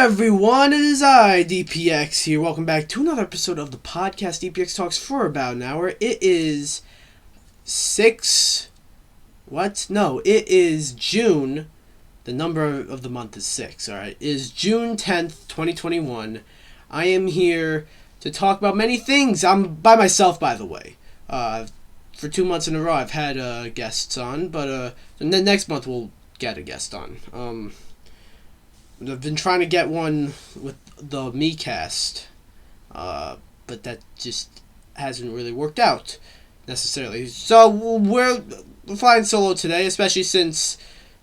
everyone, it is I, DPX here. Welcome back to another episode of the podcast DPX Talks for about an hour. It is it is June. The number of the month is 6, alright? It is June 10th, 2021. I am here to talk about many things. I'm by myself, by the way. For 2 months in a row, I've had guests on, but and then next month we'll get a guest on. I've been trying to get one with the MeCast, but that just hasn't really worked out necessarily. So we're flying solo today, especially since,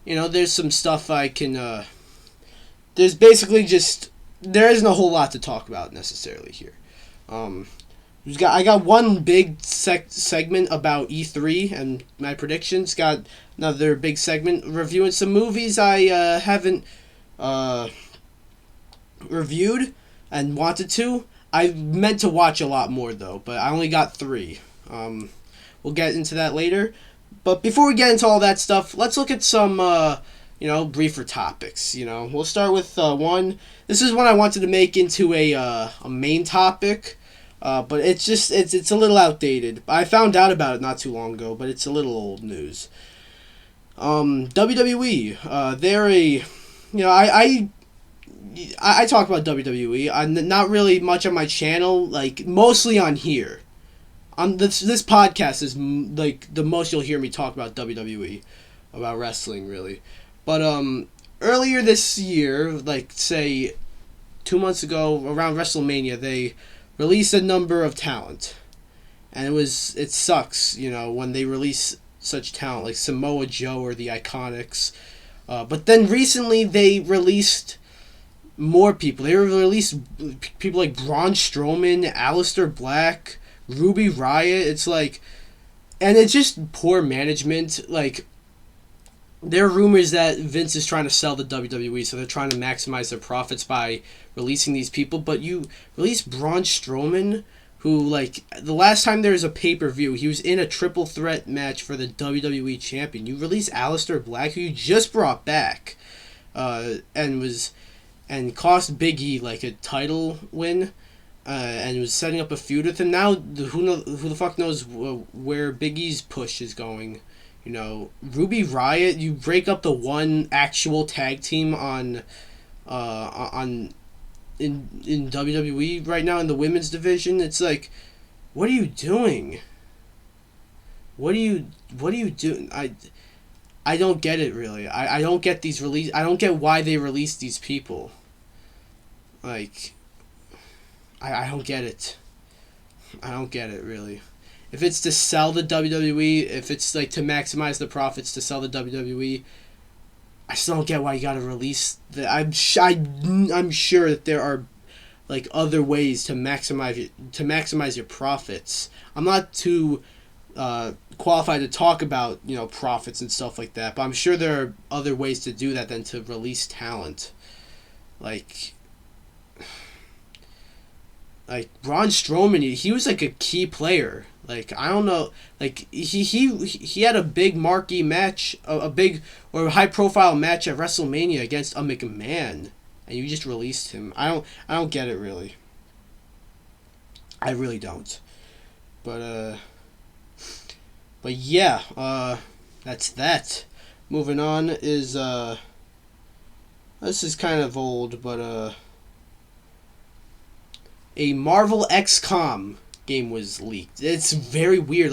there's some stuff I can, there's basically there isn't a whole lot to talk about necessarily here. I got one big segment about E3 and my predictions. Got another big segment reviewing some movies I haven't reviewed and wanted to. I meant to watch a lot more though, but I only got 3. We'll get into that later. But before we get into all that stuff, let's look at some briefer topics. We'll start with one. This is one I wanted to make into a main topic, but it's a little outdated. I found out about it not too long ago, but it's a little old news. WWE, they're I talk about WWE. I'm not really much on my channel, mostly on here. On this podcast is the most you'll hear me talk about WWE, about wrestling really. But earlier this year, say 2 months ago, around WrestleMania, they released a number of talent, and it sucks, when they release such talent like Samoa Joe or the Iconics. But then recently they released more people. They released people like Braun Strowman, Aleister Black, Ruby Riott. And it's just poor management. There are rumors that Vince is trying to sell the WWE, so they're trying to maximize their profits by releasing these people. But you release Braun Strowman, who, the last time there was a pay-per-view, he was in a triple threat match for the WWE champion. You release Aleister Black, who you just brought back, and cost Big E, a title win, and was setting up a feud with him. Now, who the fuck knows where Big E's push is going. Ruby Riott, you break up the one actual tag team in WWE right now in the women's division. It's what are you doing? What are you doing? I don't get it really. I don't get these release. I don't get why they release these people. I don't get it. I don't get it really. If it's to sell the WWE, if it's to maximize the profits to sell the WWE, I still don't get why you gotta release the. I'm sure that there are other ways to maximize your profits. I'm not too qualified to talk about profits and stuff like that, but I'm sure there are other ways to do that than to release talent. Braun Strowman, he was a key player. I don't know, he had a big marquee match, a big or high profile match at WrestleMania against a McMahon, and you just released him. I don't get it really. I really don't. But yeah, that's that. Moving on is this is kind of old, but a Marvel XCOM game was leaked. It's very weird.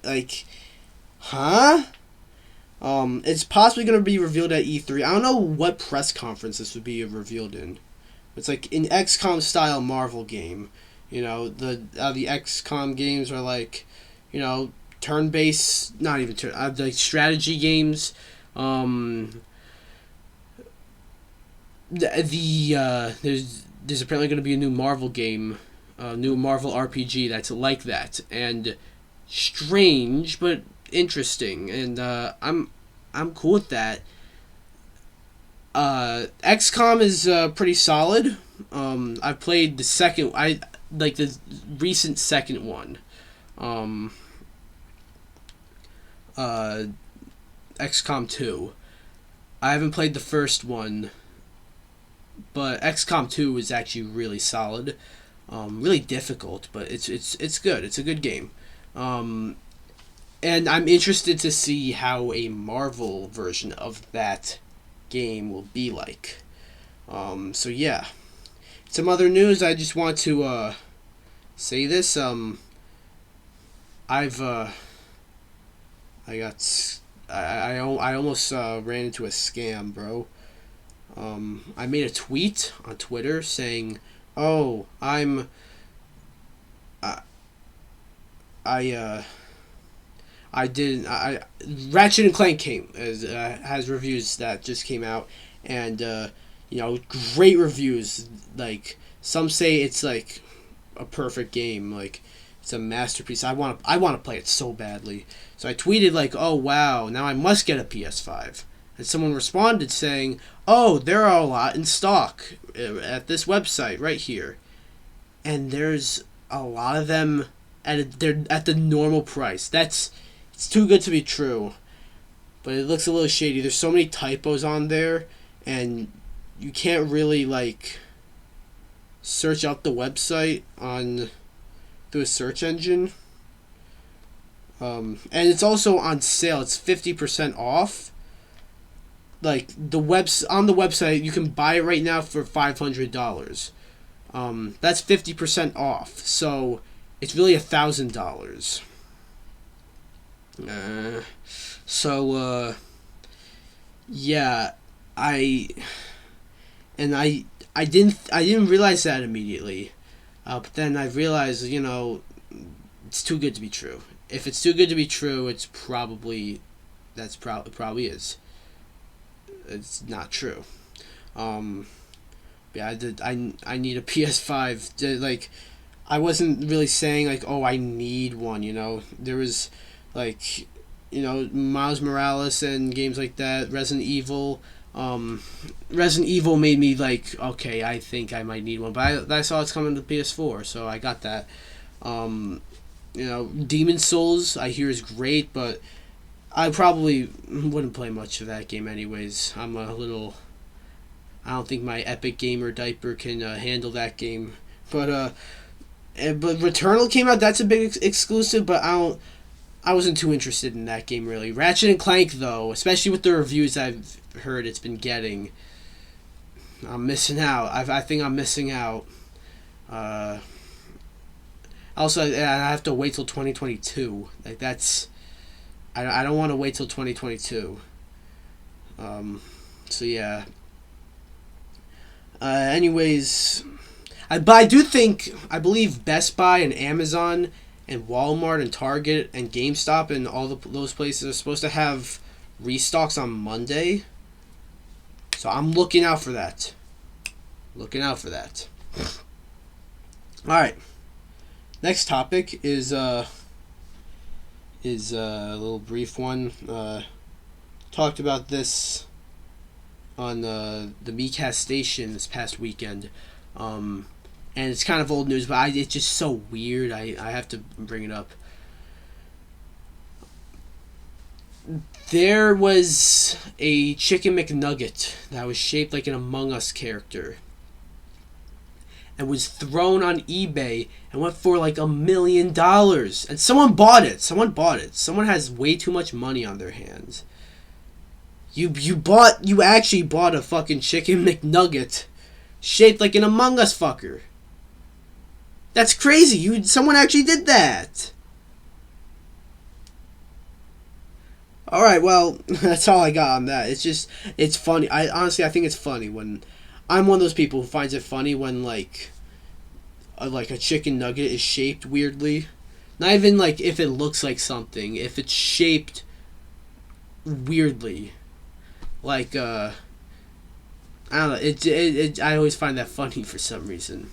It's possibly going to be revealed at E3. I don't know what press conference this would be revealed in. It's an XCOM style Marvel game. The XCOM games are turn-based, not even turn, strategy games. There's apparently going to be a new Marvel game, a new Marvel RPG that's like that, and strange but interesting, and I'm cool with that. XCOM is pretty solid. I've played the recent second one. XCOM 2. I haven't played the first one. but XCOM 2 is actually really solid, really difficult, but it's good. It's a good game, and I'm interested to see how a Marvel version of that game will be like. So yeah, some other news. I just want to say this. I've I got I almost ran into a scam, bro. I made a tweet on Twitter saying, "Oh, I I I did I Ratchet and Clank came as has reviews that just came out, and great reviews. Like some say it's like a perfect game, like it's a masterpiece. I want to play it so badly. So I tweeted like, "Oh wow, now I must get a PS5." And someone responded saying, "Oh, there are a lot in stock at this website right here." And there's a lot of them they're at the normal price. It's too good to be true. But it looks a little shady. There's so many typos on there, and you can't really like search up the website on through a search engine. And it's also on sale. It's 50% off. Like on the website, you can buy it right now for $500. That's 50% off. So it's really $1,000. So yeah, I didn't realize that immediately, but then I realized it's too good to be true. If it's too good to be true, it's probably it probably is. It's not true. Yeah, I need a PS5. Like, I wasn't really saying like, oh, I need one. There was like, Miles Morales and games like that, Resident Evil. Resident Evil made me like, okay, I think I might need one, but I saw it's coming to PS4, so I got that. Demon Souls I hear is great, but I probably wouldn't play much of that game anyways. I don't think my Epic Gamer diaper can handle that game. But Returnal came out. That's a big exclusive, but I wasn't too interested in that game really. Ratchet and Clank though, especially with the reviews I've heard it's been getting, I'm missing out. I think I'm missing out. Also, I have to wait till 2022. Like that's, I don't want to wait till 2022. So yeah. Anyways, but I believe Best Buy and Amazon and Walmart and Target and GameStop and all those places are supposed to have restocks on Monday. So I'm looking out for that. All right. Next topic is a little brief one. Talked about this on the MeCast station this past weekend, and it's kind of old news, but it's just so weird. I have to bring it up. There was a Chicken McNugget that was shaped like an Among Us character and was thrown on eBay and went for like $1 million. And someone bought it. Someone has way too much money on their hands. You actually bought a fucking Chicken McNugget shaped like an Among Us fucker. That's crazy. Someone actually did that. All right, well, that's all I got on that. It's funny. I think it's funny when I'm one of those people who finds it funny when like a chicken nugget is shaped weirdly. Not even like if it looks like something. If it's shaped weirdly, like I don't know. I always find that funny for some reason.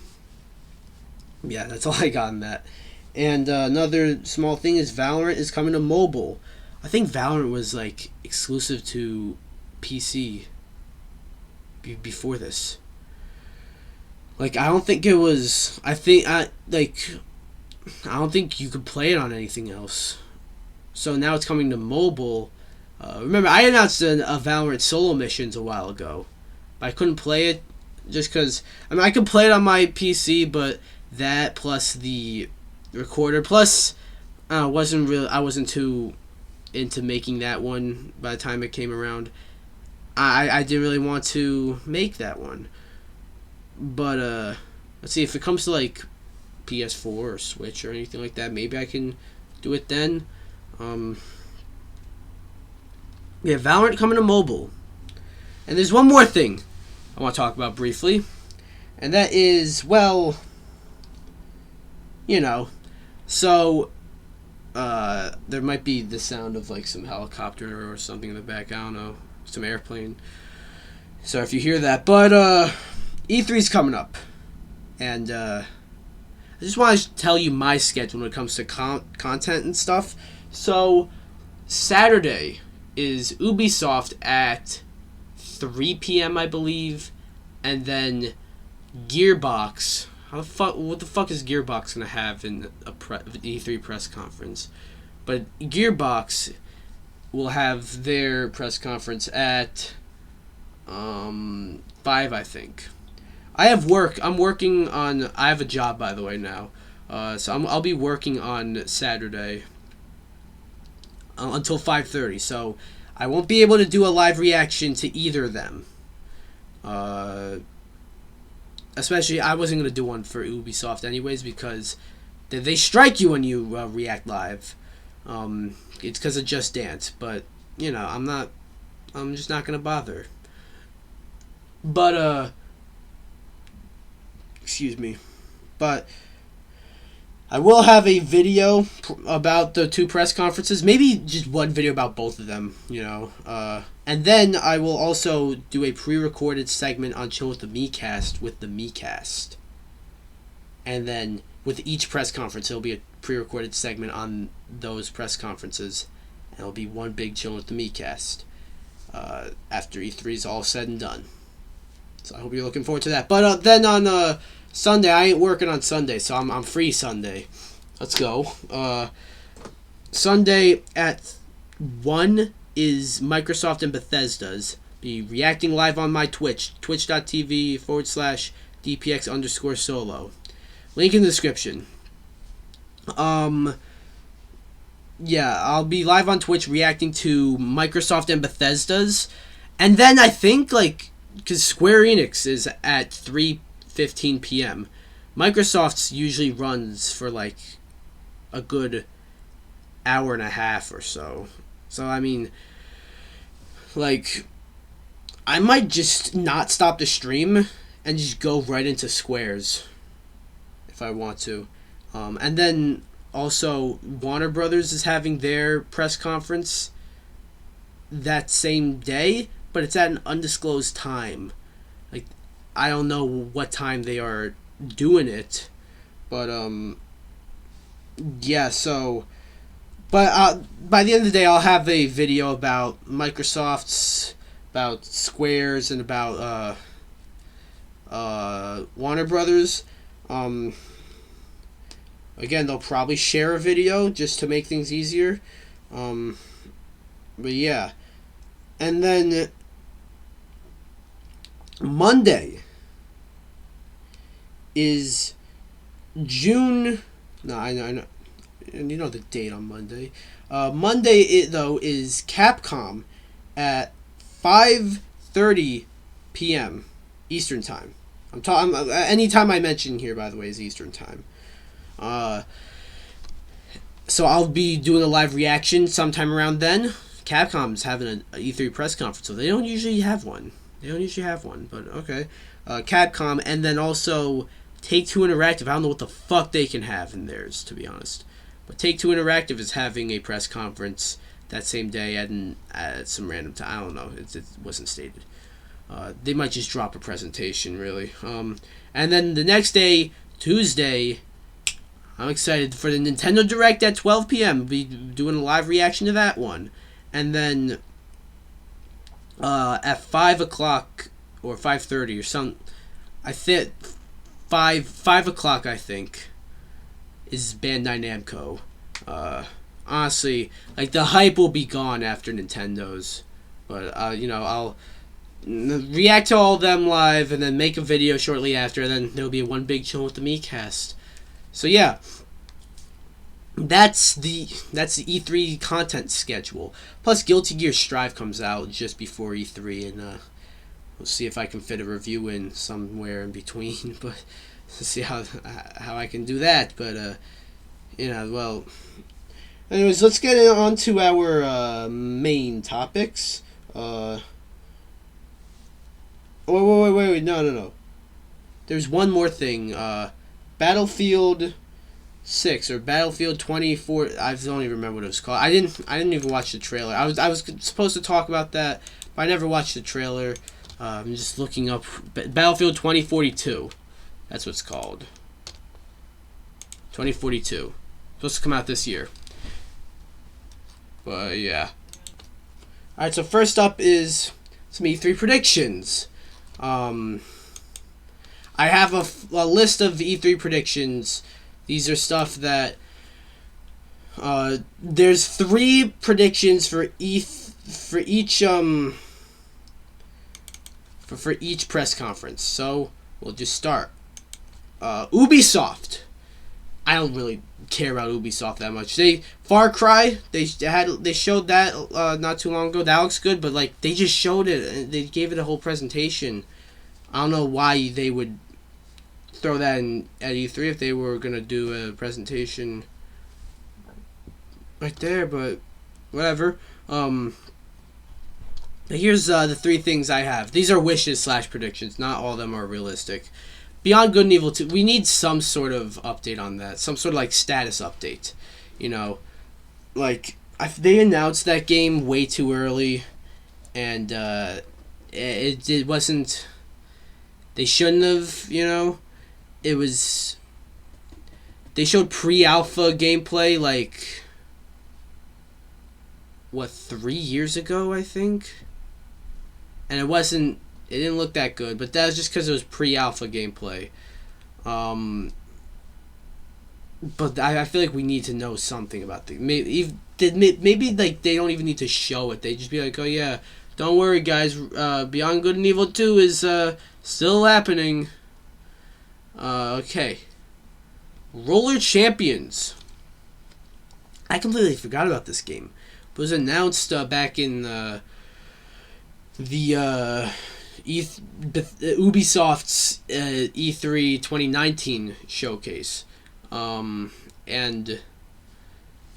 Yeah, that's all I got on that. And another small thing is Valorant is coming to mobile. I think Valorant was like exclusive to PC before this. Like I don't think it was. I don't think you could play it on anything else. So now it's coming to mobile. Remember, I announced a Valorant solo missions a while ago, but I couldn't play it just because I mean I can play it on my PC, but that plus the recorder plus I wasn't too into making that one by the time it came around. I didn't really want to make that one, but let's see if it comes to like PS4 or Switch or anything like that. Maybe I can do it then. Yeah, Valorant coming to mobile. And there's one more thing I want to talk about briefly. And that is, well, so there might be the sound of like some helicopter or something in the back. I don't know, some airplane. So if you hear that, but E3's coming up. And I just want to tell you my schedule when it comes to content and stuff. So Saturday is Ubisoft at 3 p.m. I believe, and then Gearbox. What the fuck is Gearbox gonna have in a E3 press conference? But Gearbox will have their press conference at 5, I think. I have work. I have a job, by the way, now. So I'll be working on Saturday until 5:30. So I won't be able to do a live reaction to either of them. Especially, I wasn't going to do one for Ubisoft anyways because they strike you when you react live. It's because of Just Dance. But, I'm just not going to bother. But, excuse me. But I will have a video about the two press conferences. Maybe just one video about both of them, And then I will also do a pre-recorded segment on Chill with the MeCast with the MeCast. And then with each press conference, it'll be a pre-recorded segment on those press conferences. And it'll be one big Chill with the MeCast after E3 is all said and done. So I hope you're looking forward to that. But then on Sunday, I ain't working on Sunday, so I'm free Sunday. Let's go. Sunday at 1 is Microsoft and Bethesda's. Be reacting live on my Twitch, twitch.tv/DPX_solo. Link in the description. Yeah, I'll be live on Twitch reacting to Microsoft and Bethesda's. And then I think, because Square Enix is at 3:15 p.m. Microsoft's usually runs for a good hour and a half or so. So I mean, I might just not stop the stream and just go right into Square's if I want to. And then also Warner Brothers is having their press conference that same day, but it's at an undisclosed time. I don't know what time they are doing it, but yeah. So, but by the end of the day, I'll have a video about Microsoft's, about Square's, and about Warner Brothers. Again, they'll probably share a video just to make things easier. But yeah, and then Monday is June. No, I know, and you know the date on Monday. Monday, is Capcom at 5:30 p.m. Eastern time. I'm talking. Any time I mention here, by the way, is Eastern time. So I'll be doing a live reaction sometime around then. Capcom's having an E3 press conference, so they don't usually have one. But okay. Capcom, and then also Take-Two Interactive. I don't know what the fuck they can have in theirs, to be honest. But Take-Two Interactive is having a press conference that same day at some random time. I don't know. It wasn't stated. They might just drop a presentation, really. And then the next day, Tuesday, I'm excited for the Nintendo Direct at 12 p.m. We'll be doing a live reaction to that one. And then at 5 o'clock or 5:30 or some, I think 5 o'clock, I think, is Bandai Namco. Honestly, the hype will be gone after Nintendo's, but I'll react to all of them live, and then make a video shortly after, and then there'll be one big chill with the MeCast. So yeah, that's the E3 content schedule. Plus, Guilty Gear Strive comes out just before E3, and we'll see if I can fit a review in somewhere in between. But see how I can do that. But well. Anyways, let's get on to our main topics. Wait, no. There's one more thing. Battlefield 6 or Battlefield 24. I don't even remember what it was called. I didn't even watch the trailer. I was supposed to talk about that, but I never watched the trailer. I'm just looking up Battlefield 2042. That's what it's called. 2042. Supposed to come out this year. But yeah. Alright, so first up is some E3 predictions. I have a list of E3 predictions. These are stuff that there's 3 predictions for each press conference. So we'll just start. Ubisoft. I don't really care about Ubisoft that much. Far Cry, they showed that not too long ago. That looks good, but like they just showed it. They gave it a whole presentation. I don't know why they would throw that in at E3 if they were gonna do a presentation right there, but whatever. Here's the 3 things I have. These are wishes / predictions. Not all of them are realistic. Beyond Good and Evil 2, we need some sort of update on that. Some sort of like status update. They announced that game way too early, and it wasn't. They shouldn't have. It was. They showed pre-alpha gameplay like 3 years ago, I think, and it wasn't. It didn't look that good, but that was just because it was pre-alpha gameplay. But I feel like we need to know something about the maybe like they don't even need to show it. They just be like, oh yeah, don't worry guys, Beyond Good and Evil 2 is still happening. Okay. Roller Champions. I completely forgot about this game. It was announced back in the Ubisoft's E3 2019 showcase. I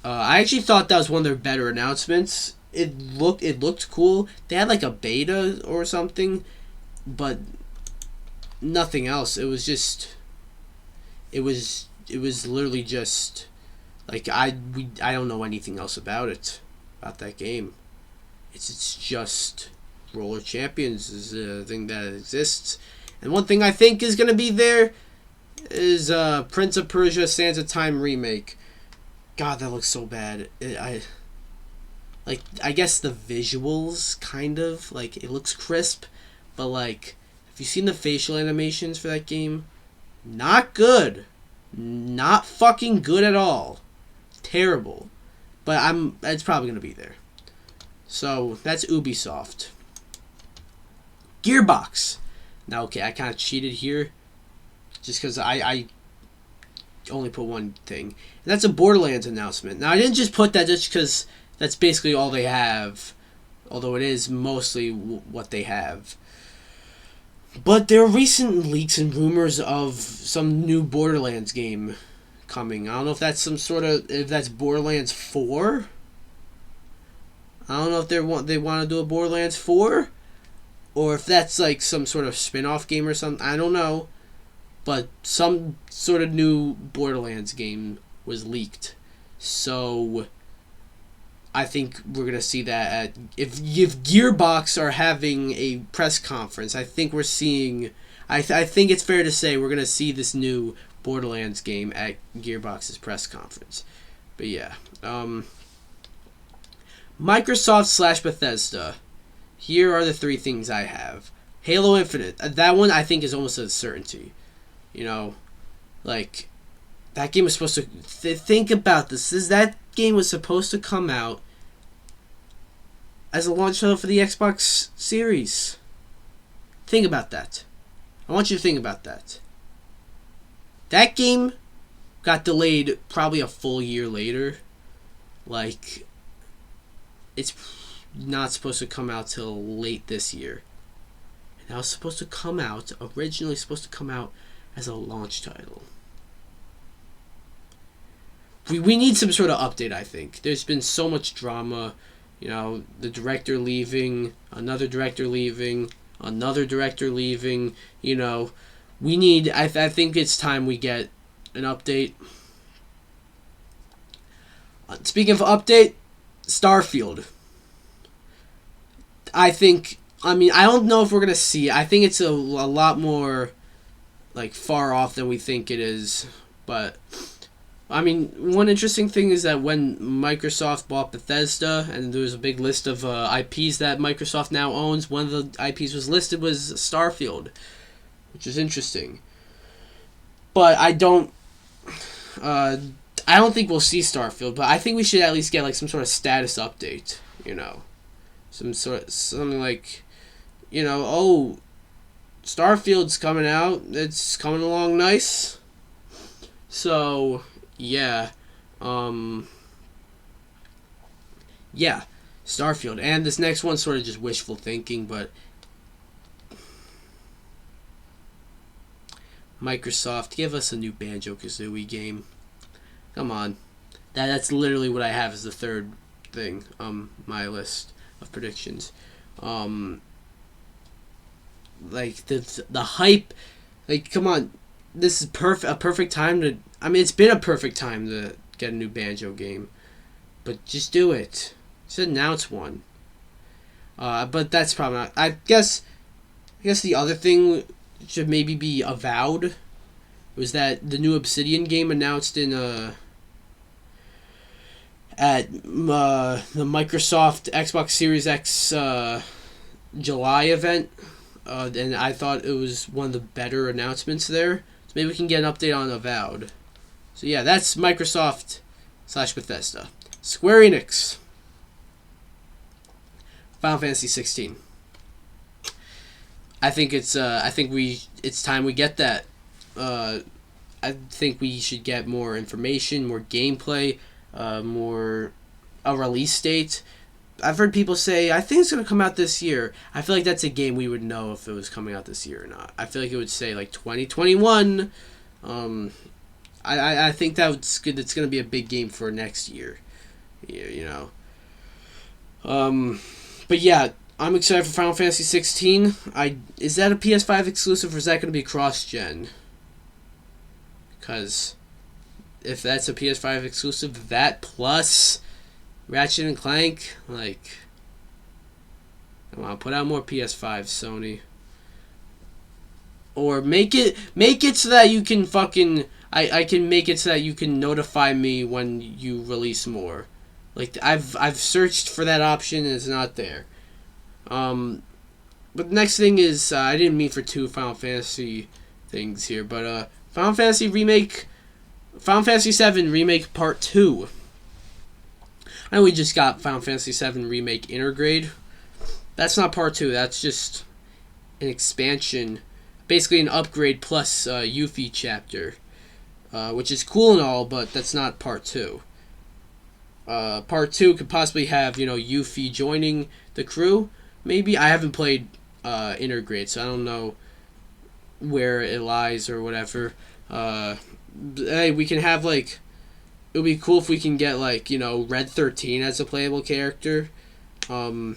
actually thought that was one of their better announcements. It looked cool. They had like a beta or something, but nothing else. It was literally just like I don't know anything else about that game. It's just Roller Champions is a thing that exists. And one thing I think is going to be there is Prince of Persia Sands of Time remake. God, that looks so bad. I guess the visuals kind of like it looks crisp, but like have you seen the facial animations for that game? Not good. Not fucking good at all. Terrible. But it's probably going to be there. So, that's Ubisoft. Gearbox. Now, okay, I kind of cheated here. Just because I only put one thing. And that's a Borderlands announcement. Now, I didn't just put that just because that's basically all they have. Although it is mostly what they have. But there are recent leaks and rumors of some new Borderlands game coming. I don't know if that's if that's Borderlands 4. I don't know if they want to do a Borderlands 4, or if that's like some sort of spin-off game or something. I don't know, but some sort of new Borderlands game was leaked. So I think we're gonna see that if Gearbox are having a press conference. I think we're seeing. I think it's fair to say we're gonna see this new Borderlands game at Gearbox's press conference. But yeah, Microsoft / Bethesda. Here are the 3 things I have. Halo Infinite. That one I think is almost a certainty. Like that game was supposed to. Think about this. That game was supposed to come out as a launch title for the Xbox Series. Think about that. I want you to think about that. That game got delayed probably a full year later. Like, it's not supposed to come out till late this year. And now it's supposed to come out, originally supposed to come out as a launch title. We need some sort of update, I think. There's been so much drama. You know, the director leaving, another director leaving, another director leaving. You know, we need... I think it's time we get an update. Speaking of update, Starfield. I don't know if we're going to see it. I think it's a lot more, like, far off than we think it is. But... I mean, one interesting thing is that when Microsoft bought Bethesda, and there was a big list of IPs that Microsoft now owns, one of the IPs was listed was Starfield, which is interesting. But I don't think we'll see Starfield, but I think we should at least get like some sort of status update, you know, something like, you know, oh, Starfield's coming out, it's coming along nice. So. Yeah, Starfield. And this next one's sort of just wishful thinking, but Microsoft, give us a new Banjo-Kazooie game. Come on. That's literally what I have as the third thing on my list of predictions. Like, the hype, like, come on. This is a perfect time to... I mean, it's been a perfect time to get a new Banjo game. But just do it. Just announce one. But that's probably not... I guess the other thing should maybe be Avowed. Was that the new Obsidian game announced in... at the Microsoft Xbox Series X July event. And I thought it was one of the better announcements there. So maybe we can get an update on Avowed. So yeah, that's Microsoft / Bethesda. Square Enix. Final Fantasy 16. I think it's time we get that. I think we should get more information, more gameplay, more a release date. I've heard people say, I think it's going to come out this year. I feel like that's a game we would know if it was coming out this year or not. I feel like it would say, like, 2021. I think that's good. It's going to be a big game for next year. You know. But yeah, I'm excited for Final Fantasy 16. Is that a PS5 exclusive, or is that going to be cross-gen? Because if that's a PS5 exclusive, that plus... Ratchet and Clank, like, come on, put out more PS5, Sony. Or make it so that you can fucking, I can make it so that you can notify me when you release more. Like, I've searched for that option and it's not there. But the next thing is, I didn't mean for two Final Fantasy things here, but Final Fantasy VII Remake Part 2. I know we just got Final Fantasy VII Remake Intergrade. That's not Part 2. That's just an expansion. Basically an upgrade plus Yuffie chapter. Which is cool and all, but that's not Part 2. Part 2 could possibly have, you know, Yuffie joining the crew. Maybe. I haven't played Intergrade, so I don't know where it lies or whatever. Hey, we can have, like... It would be cool if we can get, like, you know, Red 13 as a playable character. He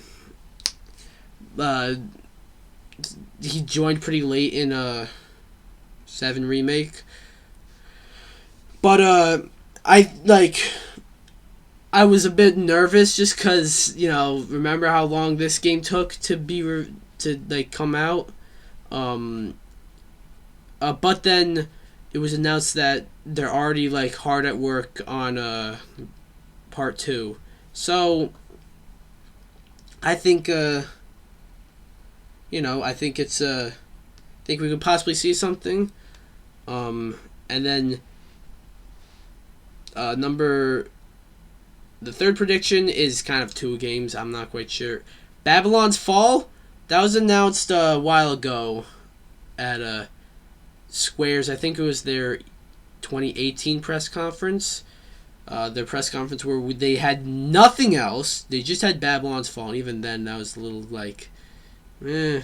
joined pretty late in 7 Remake. But, I was a bit nervous just because, you know, remember how long this game took to come out? But then it was announced that they're already, like, hard at work on Part 2. So, I think, I think it's, I think we could possibly see something. And then, the third prediction is kind of 2 games. I'm not quite sure. Babylon's Fall? that was announced a while ago at Square's. I think it was their 2018 press conference. Their press conference where they had nothing else. They just had Babylon's Fall, and even then, that was a little like, eh.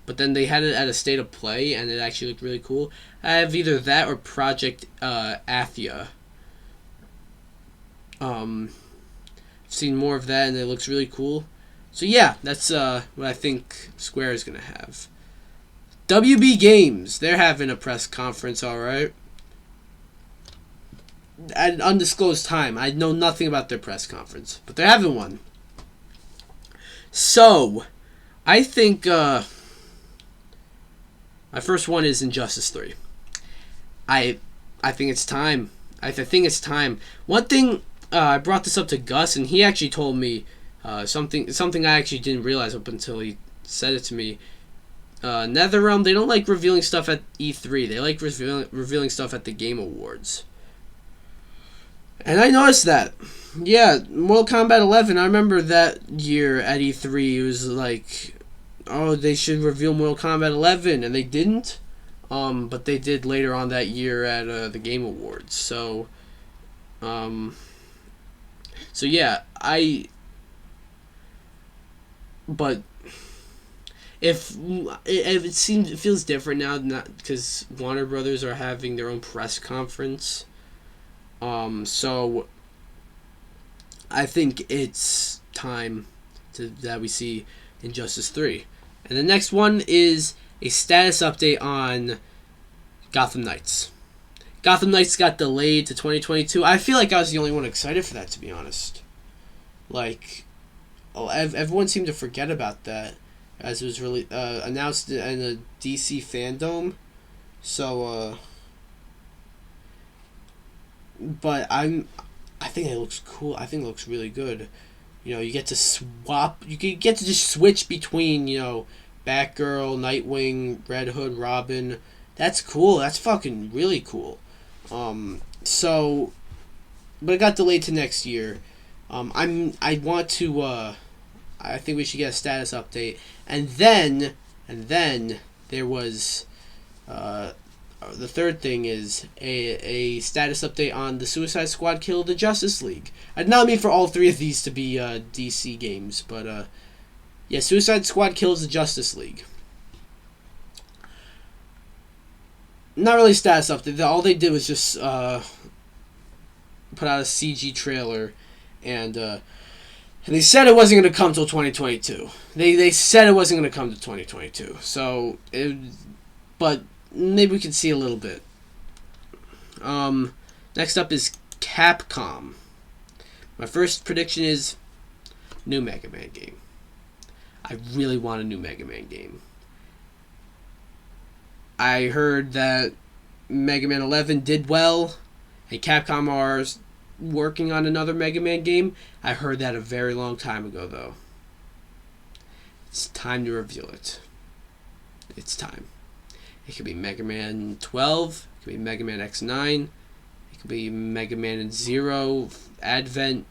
But then they had it at a State of Play, and it actually looked really cool. I have either that or Project Athia. I've seen more of that, and it looks really cool. So yeah, that's what I think Square is going to have. WB Games, they're having a press conference, alright. At an undisclosed time. I know nothing about their press conference, but they're having one. So, I think my first one is Injustice 3. I think it's time. I think it's time. One thing, I brought this up to Gus, and he actually told me something I actually didn't realize up until he said it to me. NetherRealm, they don't like revealing stuff at E3. They like revealing stuff at the Game Awards. And I noticed that. Yeah, Mortal Kombat 11, I remember that year at E3, it was like, oh, they should reveal Mortal Kombat 11, and they didn't. But they did later on that year at the Game Awards. So yeah, but if it feels different now, not because Warner Brothers are having their own press conference. So I think it's time that we see Injustice 3. And the next one is a status update on Gotham Knights. Gotham Knights got delayed to 2022. I feel like I was the only one excited for that, to be honest. Like, everyone seemed to forget about that as it was really announced in the DC fandom. So, but I think it looks cool. I think it looks really good. You know, you get to swap. You get to just switch between, you know, Batgirl, Nightwing, Red Hood, Robin. That's cool. That's fucking really cool. So, but it got delayed to next year. I want to. I think we should get a status update, and then there was. The third thing is a status update on the Suicide Squad Kill the Justice League. I did not mean for all three of these to be DC games, but yeah, Suicide Squad Kills the Justice League. Not really a status update. All they did was just put out a CG trailer, and they said it wasn't going to come till 2022. They said it wasn't going to come to 2022. So, but maybe we can see a little bit. Next up is Capcom. My first prediction is new Mega Man game. I really want a new Mega Man game. I heard that Mega Man 11 did well, and Capcom are working on another Mega Man game. I heard that a very long time ago, though. It's time to reveal it. It's time. It could be Mega Man 12. It could be Mega Man X9. It could be Mega Man 0, Advent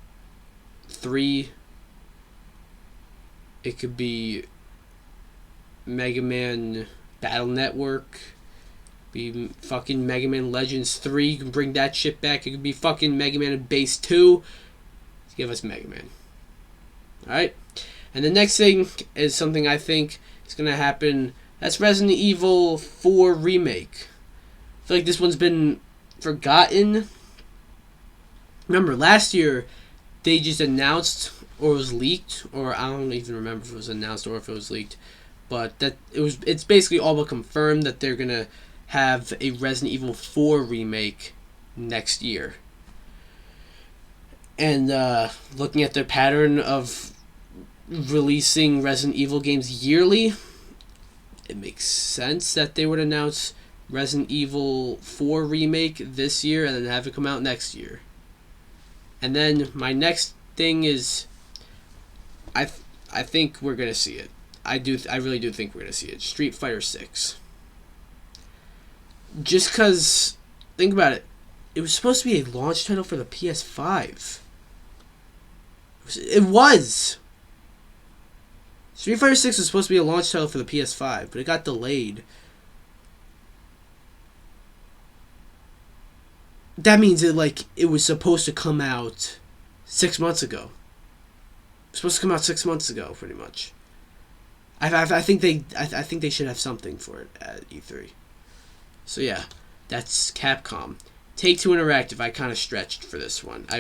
3. It could be Mega Man Battle Network. Be fucking Mega Man Legends 3. You can bring that shit back. It could be fucking Mega Man Base 2. Give us Mega Man. Alright? And the next thing is something I think is going to happen. That's Resident Evil 4 Remake. I feel like this one's been forgotten. Remember, last year, they just announced, or it was leaked, or I don't even remember if it was announced or if it was leaked, but that it's basically all but confirmed that they're going to have a Resident Evil 4 remake next year. And looking at their pattern of releasing Resident Evil games yearly, it makes sense that they would announce Resident Evil 4 remake this year and then have it come out next year. And then my next thing is, I think we're gonna see it. I really do think we're gonna see it. Street Fighter 6. Just cause, think about it. It was supposed to be a launch title for the PS5. It was. Street Fighter 6 was supposed to be a launch title for the PS5, but it got delayed. That means it was supposed to come out 6 months ago. It was supposed to come out 6 months ago, pretty much. I think they should have something for it at E3. So yeah, that's Capcom. Take-Two Interactive, I kind of stretched for this one. I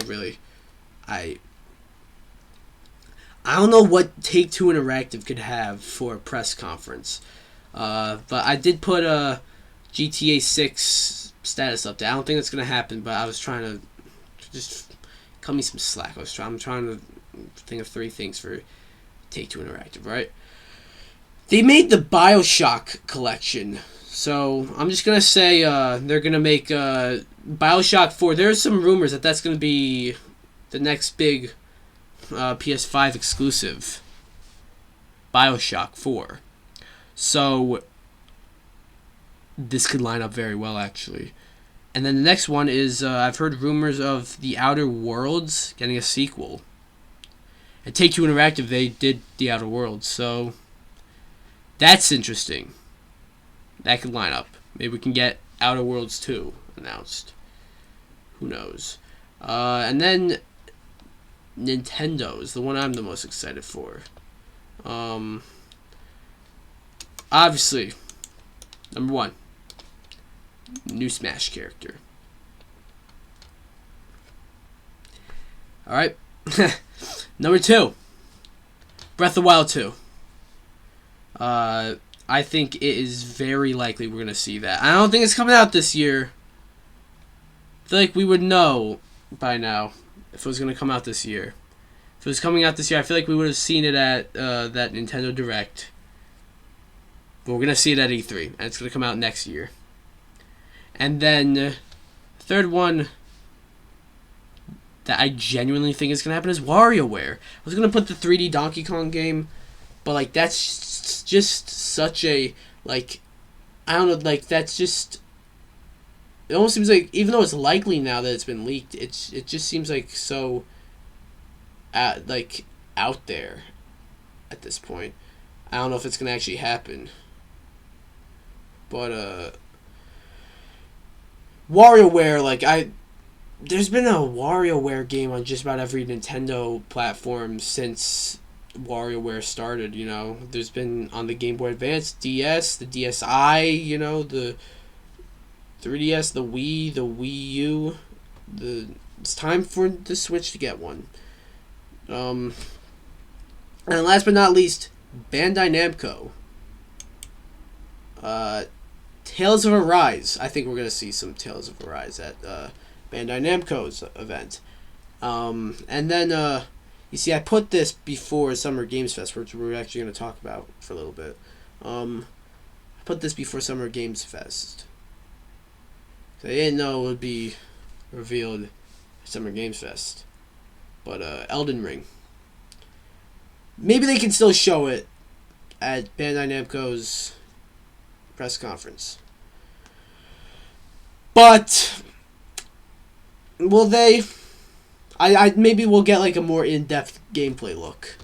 don't know what Take-Two Interactive could have for a press conference. But I did put a GTA 6 status update. I don't think that's going to happen, but I was trying to just cut me some slack. I'm trying to think of 3 things for Take-Two Interactive, right? They made the BioShock collection. So I'm just going to say they're going to make BioShock 4. There's some rumors that that's going to be the next big PS5 exclusive. BioShock 4. So this could line up very well, actually. And then the next one is I've heard rumors of The Outer Worlds getting a sequel. At Take-Two Interactive, they did The Outer Worlds, so that's interesting. That could line up. Maybe we can get Outer Worlds 2 announced. Who knows? And then Nintendo is the one I'm the most excited for. Obviously, number 1, new Smash character. Alright. Number 2, Breath of the Wild 2. I think it is very likely we're going to see that. I don't think it's coming out this year. I feel like we would know by now if it was going to come out this year. If it was coming out this year, I feel like we would have seen it at that Nintendo Direct. But we're going to see it at E3, and it's going to come out next year. And then, third one that I genuinely think is going to happen is WarioWare. I was going to put the 3D Donkey Kong game, but, that's just such a, I don't know, that's just, it almost seems like, even though it's likely now that it's been leaked, it just seems like so, out there at this point. I don't know if it's going to actually happen. But, WarioWare, there's been a WarioWare game on just about every Nintendo platform since WarioWare started, There's been on the Game Boy Advance, DS, the DSi, the 3DS, the Wii, the Wii U. It's time for the Switch to get one. And last but not least, Bandai Namco. Tales of Arise. I think we're going to see some Tales of Arise at Bandai Namco's event. And then, you see, I put this before Summer Games Fest, which we're actually going to talk about for a little bit. I put this before Summer Games Fest. I didn't know it would be revealed at Summer Games Fest. But, Elden Ring. Maybe they can still show it at Bandai Namco's press conference. But will they? I maybe we'll get a more in-depth gameplay look.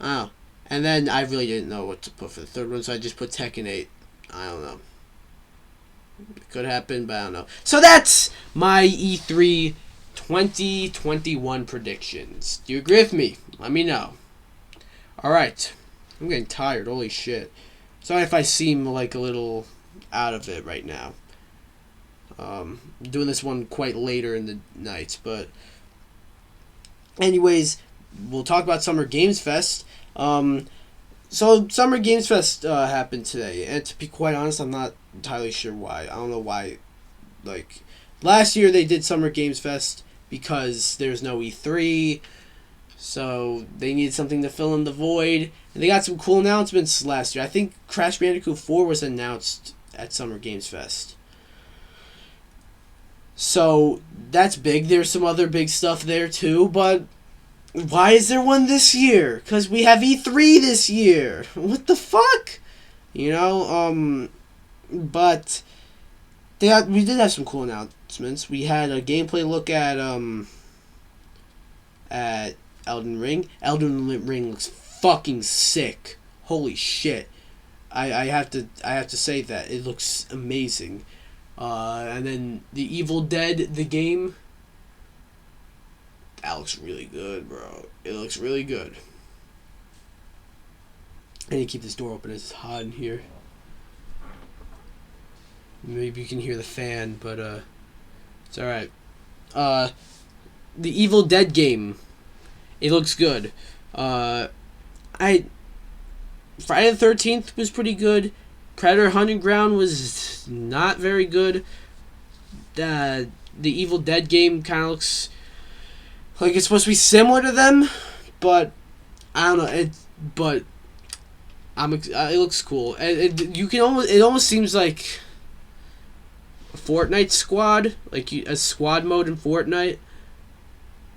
Oh, and then I really didn't know what to put for the third one, so I just put Tekken 8. I don't know. It could happen, but I don't know. So that's my E3 2021 predictions. Do you agree with me? Let me know. Alright. I'm getting tired. Holy shit. Sorry if I seem a little out of it right now. I'm doing this one quite later in the night, but anyways, we'll talk about Summer Games Fest. So Summer Games Fest happened today, and to be quite honest, I'm not entirely sure why. I don't know why. Last year they did Summer Games Fest because there's no E3, so they needed something to fill in the void, and they got some cool announcements last year. I think Crash Bandicoot 4 was announced at Summer Games Fest. So that's big. There's some other big stuff there too, but why is there one this year? Because we have E3 this year. What the fuck? But we did have some cool announcements. We had a gameplay look at Elden Ring. Elden Ring looks fucking sick. Holy shit. I have to say that. It looks amazing. And then The Evil Dead, the game. That looks really good, bro. It looks really good. I need to keep this door open. It's hot in here. Maybe you can hear the fan, but it's alright. The Evil Dead game. It looks good. Friday the 13th was pretty good. Predator Hunting Ground was not very good. The Evil Dead game kind of looks like it's supposed to be similar to them, but I don't know. It looks cool. It almost seems like a Fortnite squad, like a squad mode in Fortnite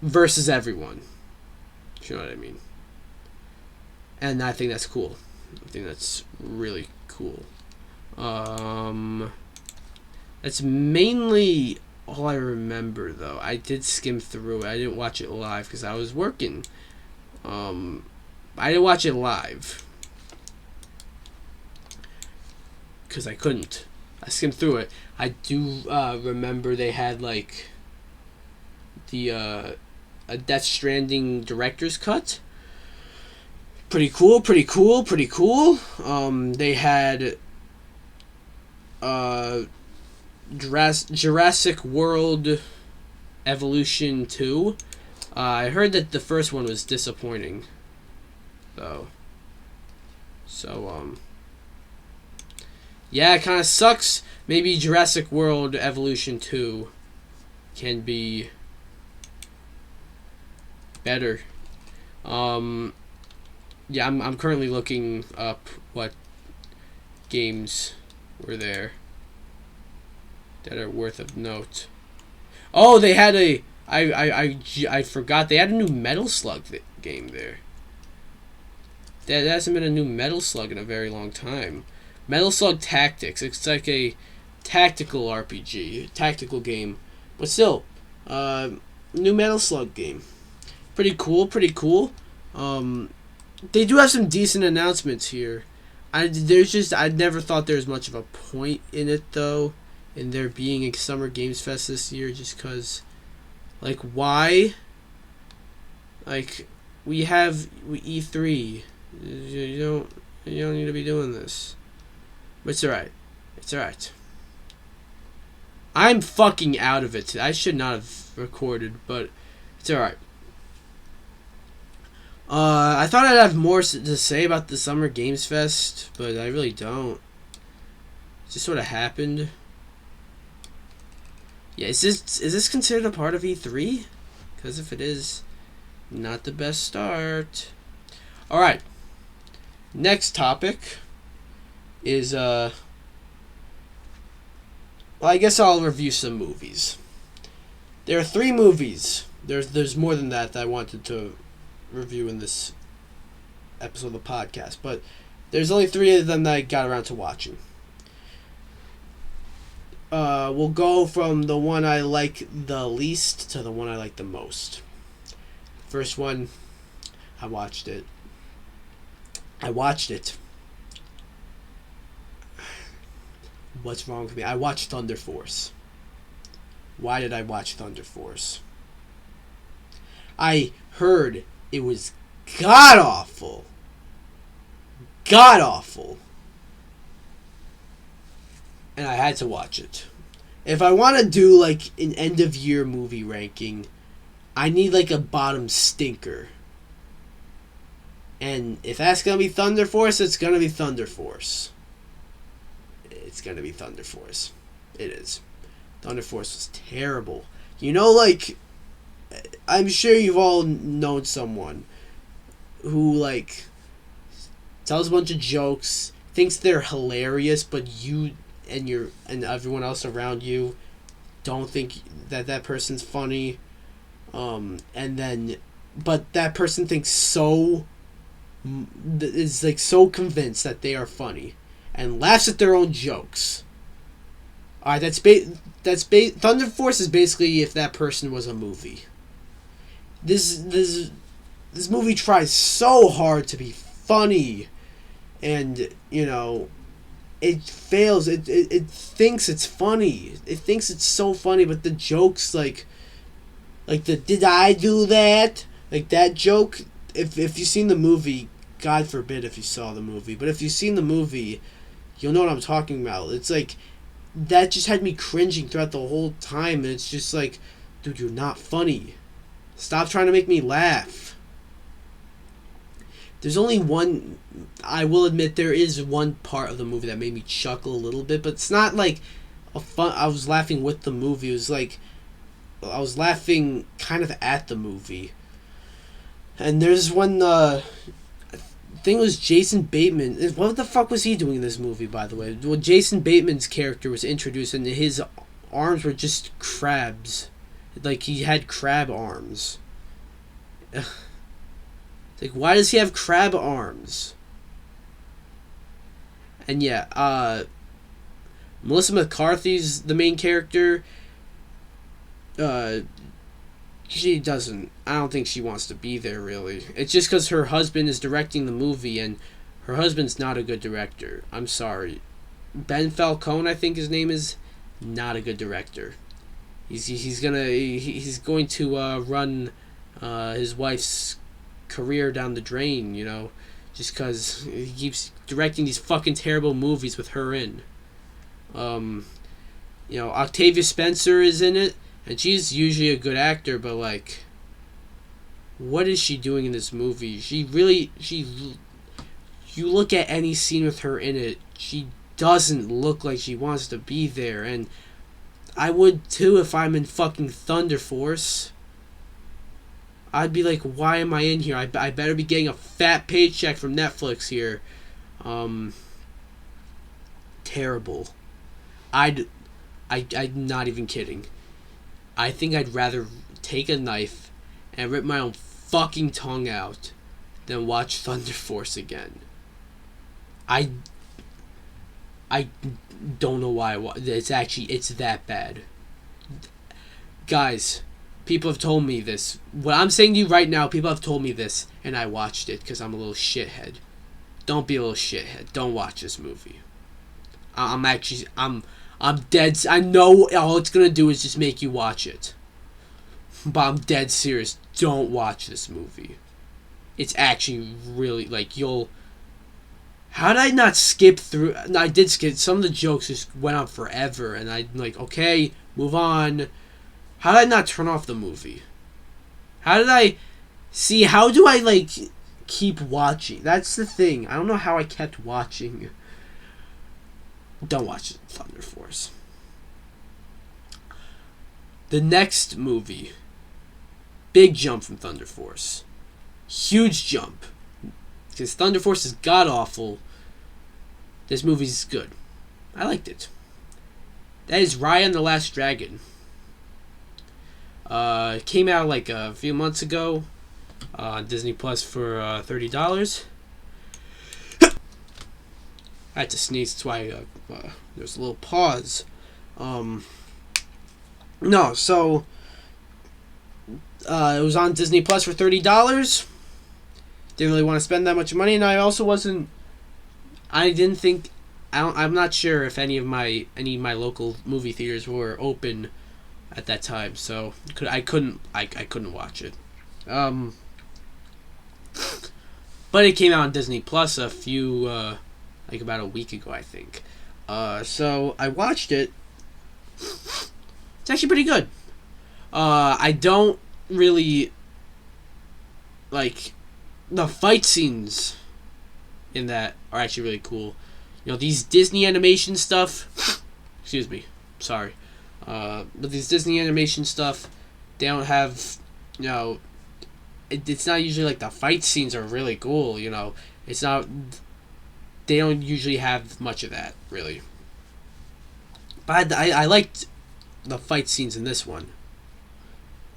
versus everyone. You know what I mean? And I think that's cool. I think that's really cool. That's mainly all I remember, though. I did skim through it. I didn't watch it live because I was working. I didn't watch it live because I couldn't. I skimmed through it. I do remember they had like a Death Stranding director's cut. Pretty cool. They had Jurassic World Evolution 2. I heard that the first one was disappointing, though. So, yeah, it kind of sucks. Maybe Jurassic World Evolution 2 can be better. Yeah, I'm currently looking up what games were there that are worth of note. Oh, they had I forgot they had a new Metal Slug game there. There hasn't been a new Metal Slug in a very long time. Metal Slug Tactics. It's like a tactical RPG, tactical game, but still, new Metal Slug game. Pretty cool. They do have some decent announcements here. I never thought there was much of a point in it, though, in there being a Summer Games Fest this year, just because, like, why? Like, we have E3. You don't need to be doing this. But it's alright. I'm fucking out of it. I should not have recorded, but it's alright. I thought I'd have more to say about the Summer Games Fest, but I really don't. It just sort of happened. Yeah, is this considered a part of E3? Because if it is, not the best start. Alright. Next topic is, well, I guess I'll review some movies. There are 3 movies. There's more than that I wanted to review in this episode of the podcast, but there's only 3 of them that I got around to watching. We'll go from the one I like the least to the one I like the most. First one, I watched it. What's wrong with me? I watched Thunder Force. Why did I watch Thunder Force? I heard it was god awful. And I had to watch it. If I want to do like an end of year movie ranking, I need like a bottom stinker. And if that's going to be Thunder Force, it's going to be Thunder Force. It's going to be Thunder Force. It is. Thunder Force was terrible. You know, like, I'm sure you've all known someone who, like, tells a bunch of jokes, thinks they're hilarious, but you and everyone else around you don't think that person's funny. But that person is like so convinced that they are funny and laughs at their own jokes. Alright, Thunder Force is basically if that person was a movie. This this movie tries so hard to be funny, and it fails. It thinks it's funny. It thinks it's so funny, but the jokes like the "Did I do that?" like that joke. If you've seen the movie, God forbid if you saw the movie, but if you've seen the movie, you'll know what I'm talking about. It's like that just had me cringing throughout the whole time, and it's just like, dude, you're not funny. Stop trying to make me laugh. There's only one. I will admit there is one part of the movie that made me chuckle a little bit, but it's not like a fun. I was laughing with the movie. It was like I was laughing kind of at the movie. And there's one. Thing was Jason Bateman. What the fuck was he doing in this movie, by the way? Well, Jason Bateman's character was introduced, and his arms were just crabs. Like, he had crab arms. Like, why does he have crab arms? And yeah, Melissa McCarthy's the main character. She doesn't. I don't think she wants to be there, really. It's just because her husband is directing the movie, and her husband's not a good director. I'm sorry. Ben Falcone, I think his name is, not a good director. He's going to run his wife's career down the drain, just because he keeps directing these fucking terrible movies with her in. Octavia Spencer is in it. And she's usually a good actor, but, like, what is she doing in this movie? You look at any scene with her in it, she doesn't look like she wants to be there. And I would, too, if I'm in fucking Thunder Force. I'd be like, why am I in here? I better be getting a fat paycheck from Netflix here. Terrible. I'm not even kidding. I think I'd rather take a knife and rip my own fucking tongue out than watch Thunder Force again. I don't know why it's that bad. Guys, people have told me this. What I'm saying to you right now, people have told me this, and I watched it because I'm a little shithead. Don't be a little shithead. Don't watch this movie. I'm dead. I know all it's gonna do is just make you watch it. But I'm dead serious. Don't watch this movie. It's actually really, like, how did I not skip through? No, I did skip. Some of the jokes just went on forever, and I'm like, okay, move on. How did I not turn off the movie? How do I, like, keep watching? That's the thing. I don't know how I kept watching. Don't watch Thunder Force. The next movie, big jump from Thunder Force. Huge jump. Because Thunder Force is god-awful. This movie's good. I liked it. That is Raya and the Last Dragon. It came out like a few months ago on Disney Plus for $30. I had to sneeze, that's why there's a little pause. It was on Disney Plus for $30. Didn't really want to spend that much money, and I also wasn't. I'm not sure if any of my local movie theaters were open at that time, so I couldn't watch it. But it came out on Disney Plus a few. Like about a week ago, I think. So I watched it. It's actually pretty good. I don't really like the fight scenes in that are actually really cool. These Disney animation stuff. Excuse me, sorry. But these Disney animation stuff, they don't have. It's not usually like the fight scenes are really cool. It's not. They don't usually have much of that, really. But I liked the fight scenes in this one.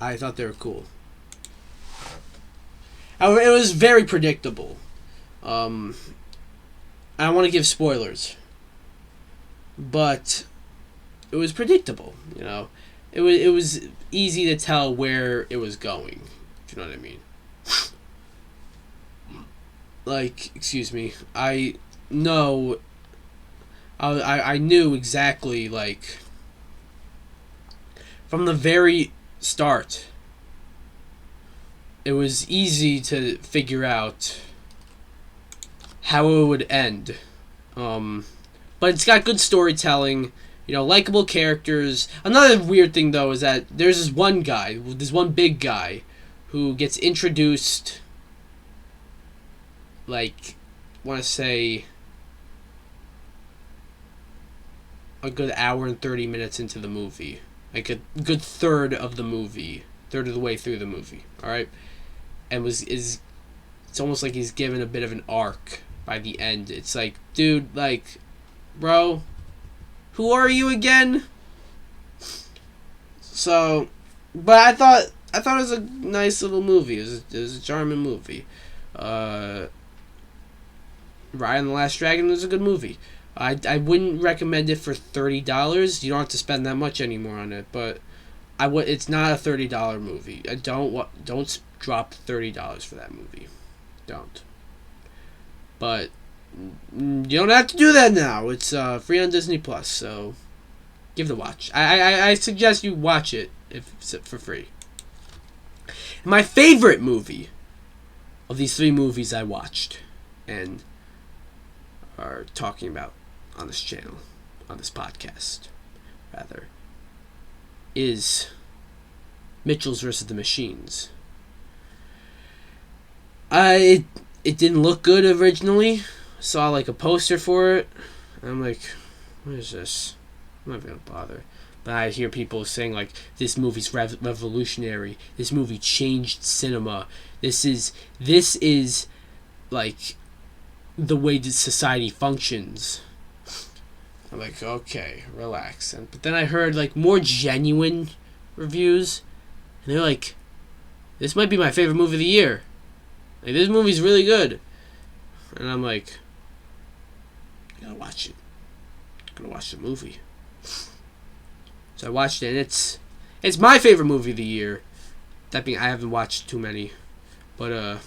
I thought they were cool. However, it was very predictable. I don't want to give spoilers. But it was predictable, It was easy to tell where it was going, if you know what I mean. like, excuse me, I know, I knew exactly, like, from the very start, it was easy to figure out how it would end. But it's got good storytelling, likable characters. Another weird thing, though, is that there's this one big guy, who gets introduced, like, I want to say, a good hour and 30 minutes into the movie. Like, a good third of the way through the movie, alright? And it's almost like he's given a bit of an arc by the end. It's like, dude, like, bro, who are you again? So, but I thought it was a nice little movie. It was a charming movie. Raya and the Last Dragon was a good movie. I wouldn't recommend it for $30. You don't have to spend that much anymore on it, but it's not a $30 movie. Don't drop $30 for that movie. Don't. But you don't have to do that now. It's free on Disney Plus, so give it a watch. I suggest you watch it if it's for free. My favorite movie of these 3 movies I watched and are talking about on this channel, on this podcast, rather, is Mitchell's vs. the Machines. It didn't look good originally. Saw like a poster for it. I'm like, what is this? I'm not gonna bother. But I hear people saying like, this movie's revolutionary. This movie changed cinema. This is like the way that society functions. I'm like, okay, relax. But then I heard like more genuine reviews, and they're like, this might be my favorite movie of the year. Like, this movie's really good. And I'm like, I gotta watch it. I'm gonna watch the movie. So I watched it, and it's my favorite movie of the year. That being, I haven't watched too many, but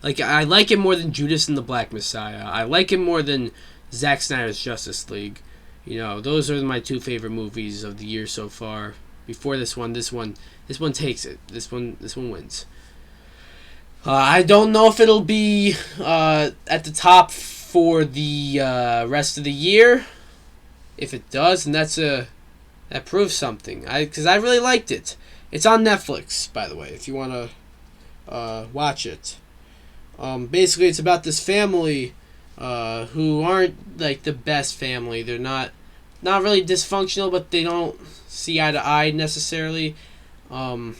like, I like it more than Judas and the Black Messiah. I like it more than Zack Snyder's Justice League. Those are my 2 favorite movies of the year so far. Before this one takes it. This one wins. I don't know if it'll be at the top for the rest of the year. If it does, then that proves something. Because I really liked it. It's on Netflix, by the way, if you want to watch it. Basically, it's about this family who aren't like the best family. They're not really dysfunctional, but they don't see eye to eye necessarily. And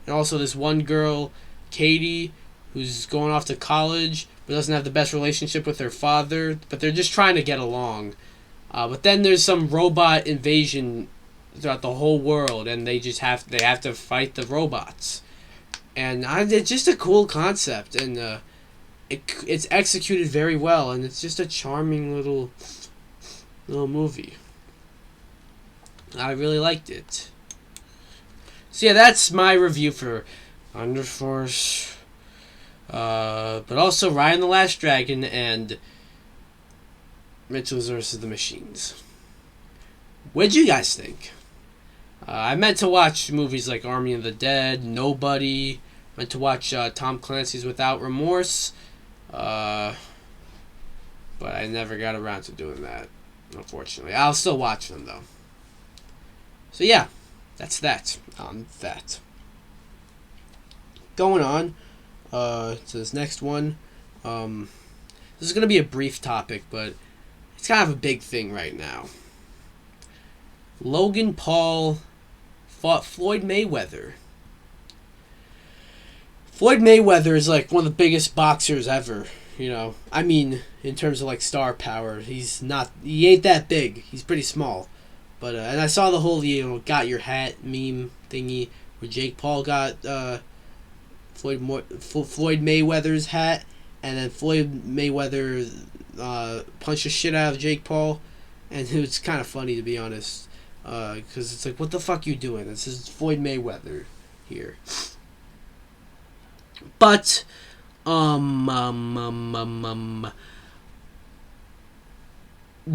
also this one girl, Katie, who's going off to college but doesn't have the best relationship with her father, but they're just trying to get along. But then there's some robot invasion throughout the whole world, and they have to fight the robots. And it's just a cool concept, and it's executed very well, and it's just a charming little movie. I really liked it. So yeah, that's my review for Under Force, but also Raya and the Last Dragon and Mitchell's vs. the Machines. What'd you guys think? I meant to watch movies like Army of the Dead, Nobody. Meant to watch Tom Clancy's Without Remorse, but I never got around to doing that, unfortunately. I'll still watch them, though. So yeah, that's that on that. Going on to this next one. This is going to be a brief topic, but it's kind of a big thing right now. Logan Paul fought Floyd Mayweather. Floyd Mayweather is like one of the biggest boxers ever, I mean, in terms of like star power. He ain't that big. He's pretty small. But and I saw the whole got your hat meme thingy where Jake Paul got Floyd Mayweather's hat, and then Floyd Mayweather punched the shit out of Jake Paul, and it was kind of funny, to be honest, because it's like, what the fuck you doing? This is Floyd Mayweather here. But The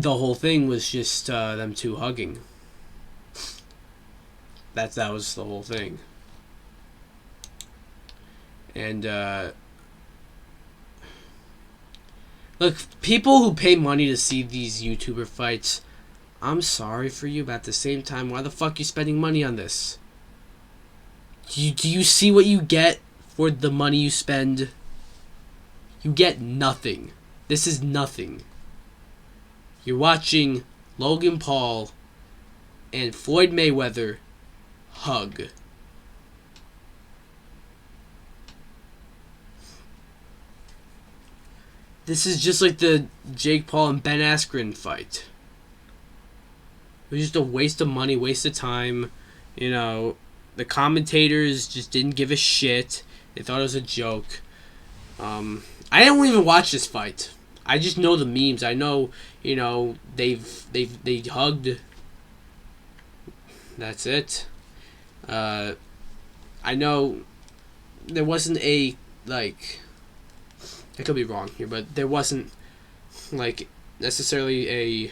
whole thing was just them two hugging. That was the whole thing. And look, people who pay money to see these YouTuber fights, I'm sorry for you, but at the same time, why the fuck are you spending money on this? Do you see what you get for the money you spend? You get nothing. This is nothing. You're watching Logan Paul and Floyd Mayweather hug. This is just like the Jake Paul and Ben Askren fight. It was just a waste of money, waste of time. You know, the commentators just didn't give a shit. They thought it was a joke. I didn't even watch this fight. I just know the memes. I know, you know, they hugged. That's it. I know there wasn't a, like, I could be wrong here, but there wasn't, like, necessarily a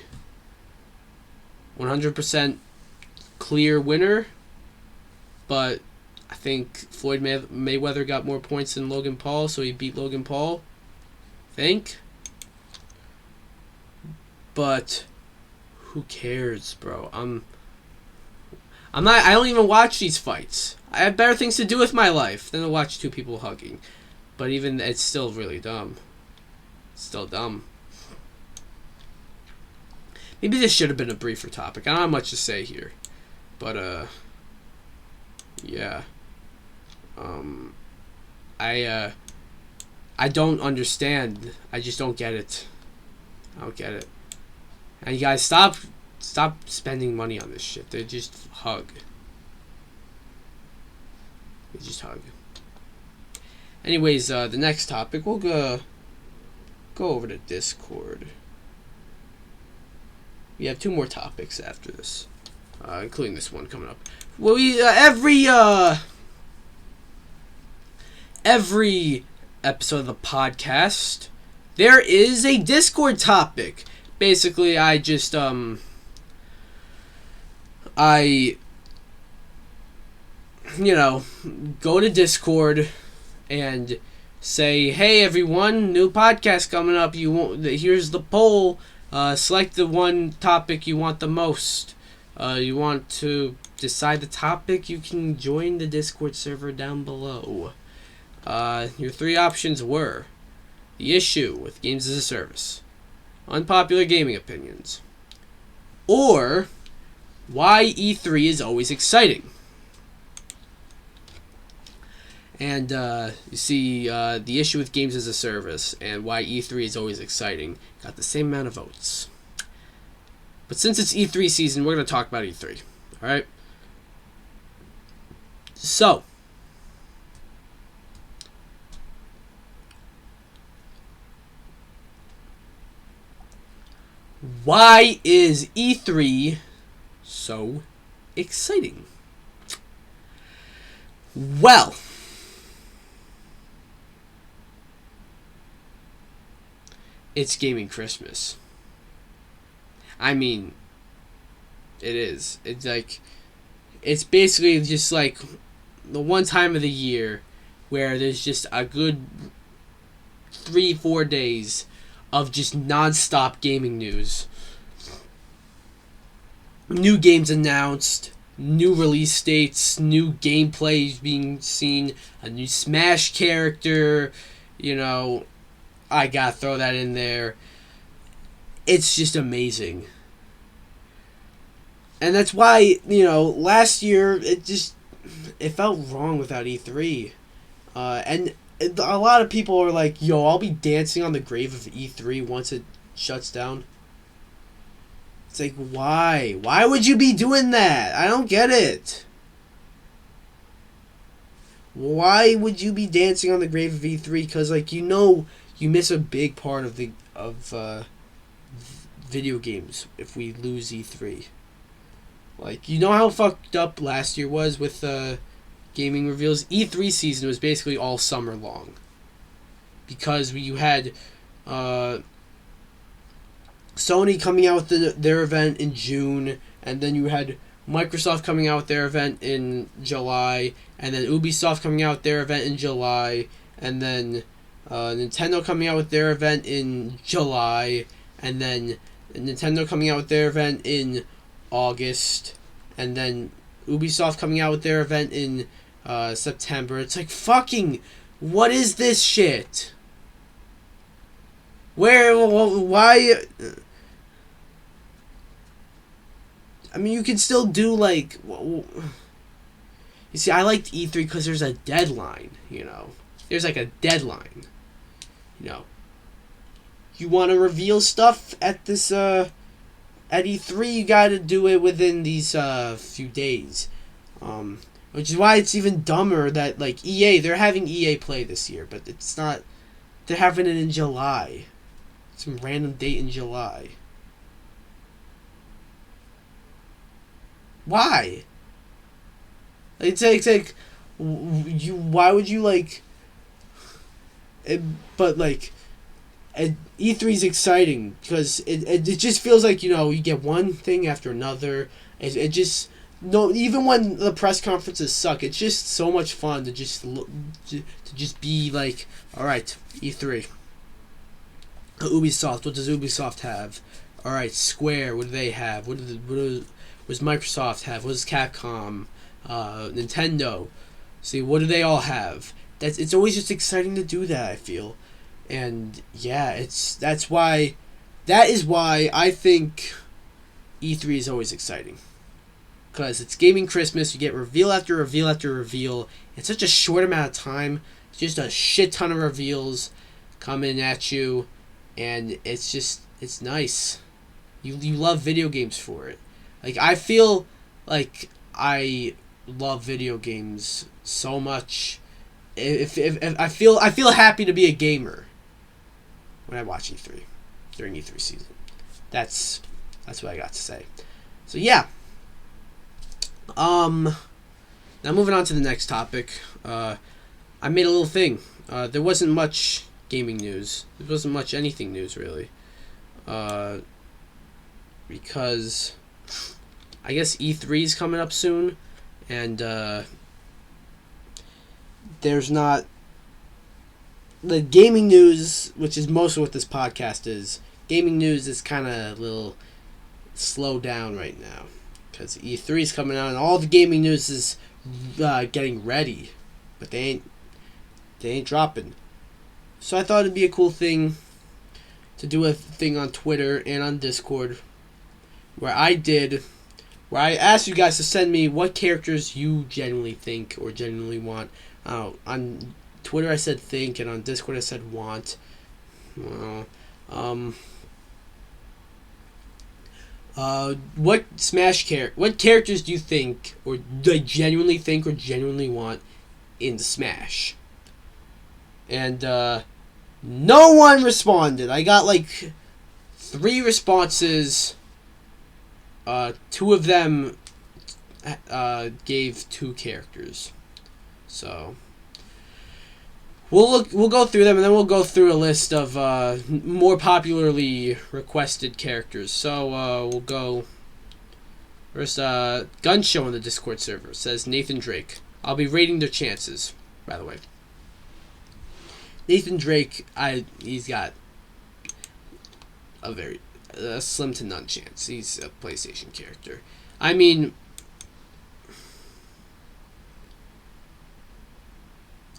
100% clear winner, but I think Floyd Mayweather got more points than Logan Paul, so he beat Logan Paul, I think. But who cares, bro? I don't even watch these fights. I have better things to do with my life than to watch two people hugging. But even it's still really dumb. Still dumb. Maybe this should have been a briefer topic. I don't have much to say here. But yeah. I don't understand. I just don't get it. I don't get it. And you guys stop spending money on this shit. They just hug. They just hug. Anyways, the next topic, we'll go over to Discord. We have two more topics after this, including this one coming up. Well, every episode of the podcast, there is a Discord topic. Basically, I just go to Discord and say, hey everyone, new podcast coming up. Here's the poll. Select the one topic you want the most. You want to decide the topic, you can join the Discord server down below. Your three options were the issue with games as a service, unpopular gaming opinions, or why E3 is always exciting. And you see, the issue with games as a service and why E3 is always exciting got the same amount of votes. But since it's E3 season, we're going to talk about E3. Alright? So, why is E3 so exciting? Well, it's gaming Christmas. I mean, it is. It's like, it's basically just like the one time of the year where there's just a good 3-4 days of just non-stop gaming news. New games announced, new release dates, new gameplay being seen, a new Smash character, I gotta throw that in there. It's just amazing. And that's why, last year, it felt wrong without E3. And a lot of people are like, yo, I'll be dancing on the grave of E3 once it shuts down. It's like, why? Why would you be doing that? I don't get it. Why would you be dancing on the grave of E3? Because, you miss a big part of video games if we lose E3. How fucked up last year was with gaming reveals? E3 season was basically all summer long. because you had Sony coming out with their event in June, and then you had Microsoft coming out with their event in July, and then Ubisoft coming out with their event in July, and then Nintendo coming out with their event in July, and then Nintendo coming out with their event in August, and then Ubisoft coming out with their event in September. It's like, fucking, what is this shit? Why? I mean, you can still do, like... You see, I liked E3 because there's a deadline, you know? There's, like, a deadline. You know? You want to reveal stuff at this, at E3, you gotta do it within these, few days. Which is why it's even dumber that, like, EA, they're having EA Play this year, but it's not... They're having it in July. Some random date in July. Why? It's like you. Why would you like? But like, E3 is exciting because it just feels like, you know, you get one thing after another. It just no, even when the press conferences suck, it's just so much fun to just just be like, all right, E3. Ubisoft, what does Ubisoft have? All right, Square, what do they have? What does Microsoft have? What does Capcom? Nintendo. See, what do they all have? It's always just exciting to do that, I feel. And yeah, that is why I think E3 is always exciting. Because it's gaming Christmas, you get reveal after reveal after reveal in such a short amount of time. Just a shit ton of reveals coming at you, and it's nice. You love video games for it. Like, I feel like I love video games so much. If I feel happy to be a gamer when I watch E3 during E3 season. That's what I got to say. So yeah. Now moving on to the next topic. I made a little thing. There wasn't much gaming news. There wasn't much anything news really. Because I guess E3 is coming up soon, and there's not the gaming news, which is most of what this podcast is. Gaming news is kind of a little slowed down right now because E3 is coming out, and all the gaming news is getting ready, but they ain't dropping. So I thought it'd be a cool thing to do a thing on Twitter and on Discord where I asked you guys to send me what characters you genuinely think or genuinely want. On Twitter I said think, and on Discord I said want. Well, what characters do you think, or do I genuinely think or genuinely want in Smash? And no one responded. I got like 3 responses. 2 of them gave 2 characters. So we'll go through them, and then we'll go through a list of more popularly requested characters. So we'll go first. Gun Show on the Discord server says Nathan Drake. I'll be rating their chances, by the way. Nathan Drake, he's got a very slim to none chance. He's a PlayStation character. I mean,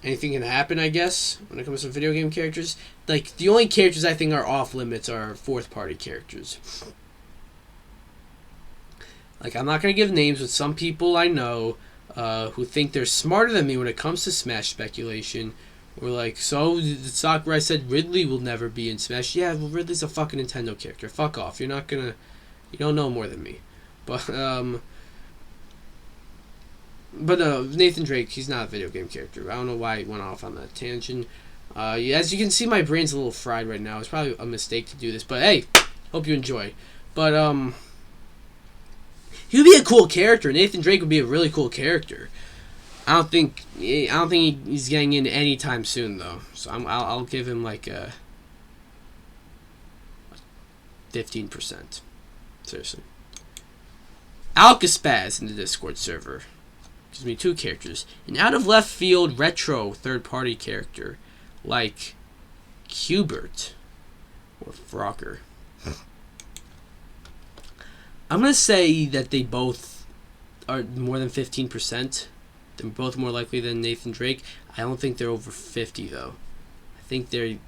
anything can happen, I guess, when it comes to video game characters. Like, the only characters I think are off limits are 4th-party characters. Like, I'm not going to give names, but some people I know who think they're smarter than me when it comes to Smash speculation were like, so the Sakurai said Ridley will never be in Smash. Yeah, well, Ridley's a fucking Nintendo character. Fuck off. You don't know more than me. But Nathan Drake, he's not a video game character. I don't know why he went off on that tangent. As you can see, my brain's a little fried right now. It's probably a mistake to do this, but hey, hope you enjoy. But he would be a cool character. Nathan Drake would be a really cool character. I don't think he's getting in anytime soon though. So I'll give him like a 15%. Seriously. Alcaspaz in the Discord server. Gives me 2 characters. An out of left field retro third party character like Qbert or Frogger. I'm gonna say that they both are more than 15%. They're both more likely than Nathan Drake. I don't think they're over 50 though. I think they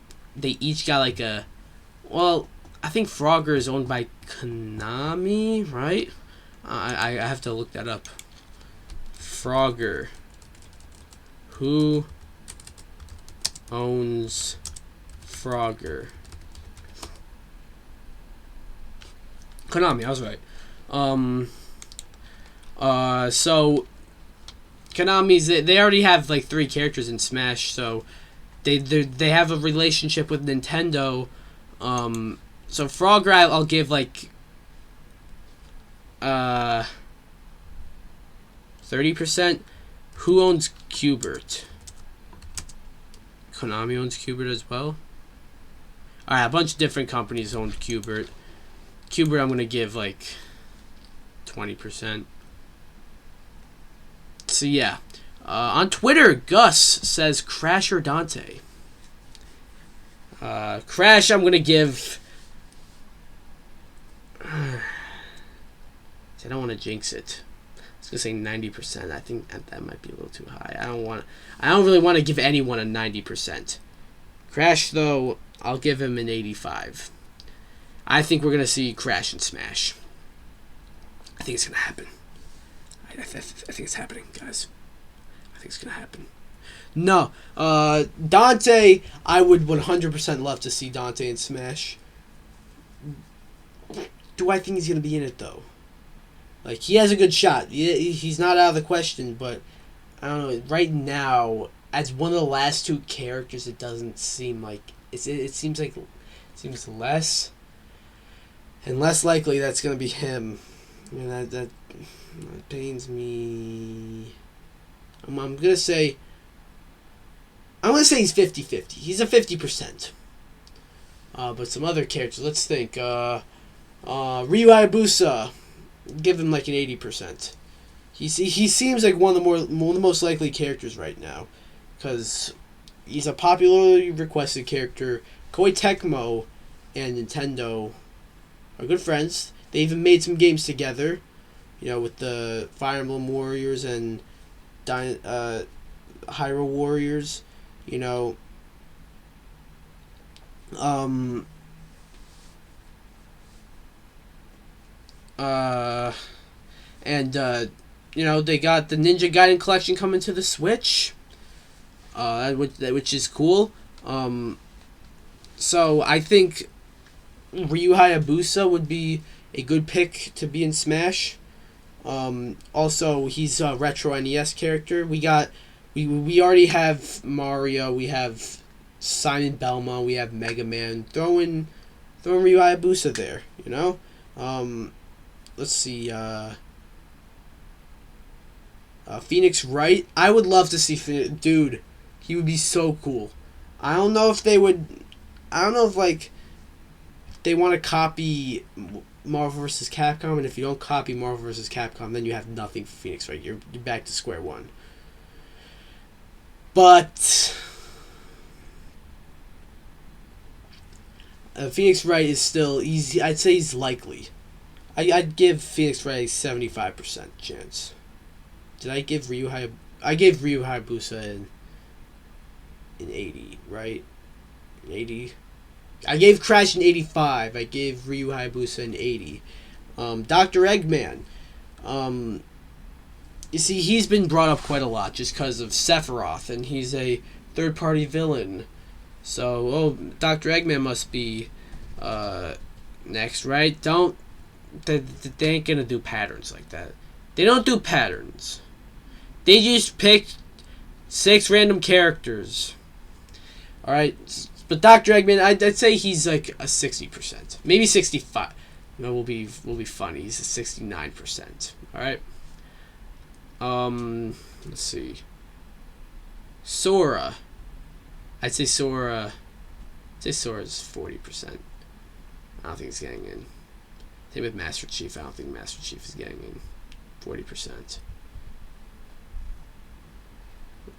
each got like a, well, I think Frogger is owned by Konami, right? I have to look that up. Frogger. Who owns Frogger? Konami, I was right. So Konami's, they already have like 3 characters in Smash, so they have a relationship with Nintendo. So Frogger, I'll give like 30%. Who owns Qbert? Konami owns Qbert as well. Alright, a bunch of different companies own Qbert. Qbert I'm gonna give like 20%. So yeah. On Twitter, Gus says Crash or Dante. Crash I'm gonna give I don't want to jinx it. I was gonna say 90%. I think that might be a little too high. I don't really want to give anyone a 90%. Crash though, I'll give him an 85. I think we're gonna see Crash and Smash. I think it's gonna happen. I think it's happening, guys. I think it's gonna happen. No, Dante, I would 100% love to see Dante in Smash. Do I think he's gonna be in it though? Like, he has a good shot. He's not out of the question, but I don't know. Right now, as one of the last 2 characters, it doesn't seem like it seems less and less likely that's gonna be him. That pains me. I'm gonna say he's 50-50. He's a 50%. But some other characters. Let's think. Ryu Hayabusa. Give him like an 80%. He seems like one of the most likely characters right now, because he's a popularly requested character. Koei Tecmo and Nintendo are good friends. They even made some games together, with the Fire Emblem Warriors and Hyrule Warriors. They got the Ninja Gaiden collection coming to the Switch, which is cool. So I think Ryu Hayabusa would be a good pick to be in Smash. Also, he's a retro NES character. We already have Mario. We have Simon Belmont. We have Mega Man. Throw in Ryu Hayabusa there. Let's see. Phoenix Wright. I would love to see dude. He would be so cool. I don't know if they would. I don't know if they want to copy Marvel vs. Capcom, and if you don't copy Marvel vs. Capcom, then you have nothing for Phoenix Wright. You're back to square one. But Phoenix Wright is still easy. I'd say he's likely. I'd give Phoenix Wright a 75% chance. Did I give Ryu Hayabusa? I gave Ryu Hayabusa an 80, right? 80. I gave Crash an 85. I gave Ryu Hayabusa an 80. Dr. Eggman. You see, he's been brought up quite a lot just because of Sephiroth, and he's a third-party villain. So, Dr. Eggman must be next, right? They ain't gonna do patterns like that. They don't do patterns. They just pick 6 random characters. Alright, but Dr. Eggman, I'd say he's like a 60%. Maybe 65. We'll be funny. He's a 69%. Alright. Let's see. Sora. I'd say Sora's 40%. I don't think it's getting in. Same with Master Chief. I don't think Master Chief is getting in. 40%.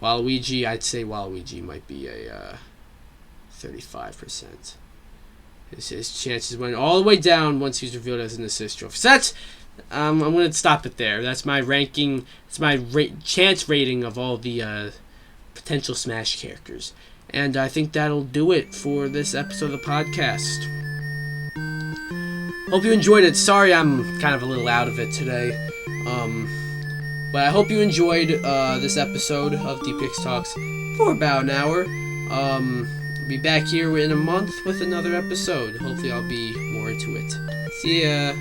Waluigi, I'd say Waluigi might be a 35%. His chances went all the way down once he was revealed as an assist trophy. So that's, I'm going to stop it there. That's my ranking. It's my chance rating of all the potential Smash characters. And I think that'll do it for this episode of the podcast. Hope you enjoyed it. Sorry I'm kind of a little out of it today. But I hope you enjoyed this episode of DPX Talks for about an hour. Be back here in a month with another episode. Hopefully I'll be more into it. See ya.